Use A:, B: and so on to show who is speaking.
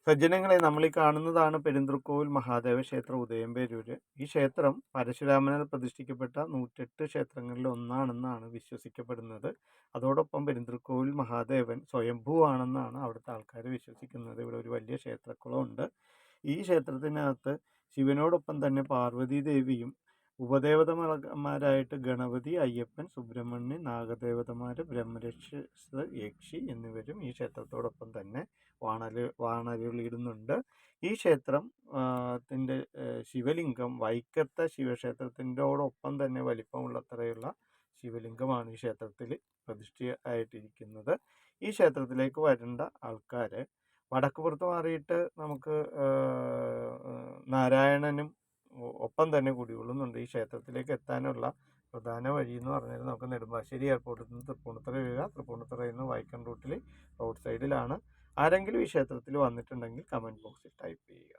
A: സജ്ജനങ്ങളെ നമ്മളീ കാണുന്നതാണ് പെരുന്തൃക്കോവിൽ മഹാദേവ ക്ഷേത്രം ഉദയംപേരൂര്. ഈ ക്ഷേത്രം പരശുരാമനാൽ പ്രതിഷ്ഠിക്കപ്പെട്ട 108 ക്ഷേത്രങ്ങളിൽ ഒന്നാണെന്നാണ് വിശ്വസിക്കപ്പെടുന്നത്. അതോടൊപ്പം പെരുന്തൃക്കോവിൽ മഹാദേവൻ സ്വയംഭൂവാണെന്നാണ് അവിടുത്തെ ആൾക്കാർ വിശ്വസിക്കുന്നത്. ഇവിടെ ഒരു വലിയ ക്ഷേത്രക്കുളമുണ്ട്. ഈ ക്ഷേത്രത്തിനകത്ത് ശിവനോടൊപ്പം തന്നെ പാർവതീ ദേവിയും ഉപദേവതമാരായിട്ട് ഗണപതി, അയ്യപ്പൻ, സുബ്രഹ്മണ്യൻ, നാഗദേവതമാർ, ബ്രഹ്മരക്ഷസ്, യക്ഷി എന്നിവരും ഈ ക്ഷേത്രത്തോടൊപ്പം തന്നെ വാണരുളിയിടുന്നുണ്ട്. ഈ ക്ഷേത്രം ത്തിൻ്റെ ശിവലിംഗം വൈക്കത്തെ ശിവക്ഷേത്രത്തിൻ്റെയോടൊപ്പം തന്നെ വലിപ്പമുള്ളത്രയുള്ള ശിവലിംഗമാണ് ഈ ക്ഷേത്രത്തിൽ പ്രതിഷ്ഠയായിട്ടിരിക്കുന്നത്. ഈ ക്ഷേത്രത്തിലേക്ക് വരേണ്ട ആൾക്കാർ വടക്കുപുറത്ത് മാറിയിട്ട് നമുക്ക് നാരായണനും ഒപ്പം തന്നെ കുടികൊള്ളുന്നുണ്ട്. ഈ ക്ഷേത്രത്തിലേക്ക് എത്താനുള്ള പ്രധാന വഴി എന്ന് പറഞ്ഞാൽ നമുക്ക് നെടുമ്പാശ്ശേരി എയർപോർട്ടിൽ നിന്ന് തൃപ്പൂണിത്തുറ വരിക. തൃപ്പൂണിത്തുറയിൽ നിന്ന് വൈക്കം റൂട്ടിൽ റോഡ് സൈഡിലാണ്. ആരെങ്കിലും ഈ ക്ഷേത്രത്തിൽ വന്നിട്ടുണ്ടെങ്കിൽ കമൻറ്റ് ബോക്സിൽ ടൈപ്പ് ചെയ്യുക.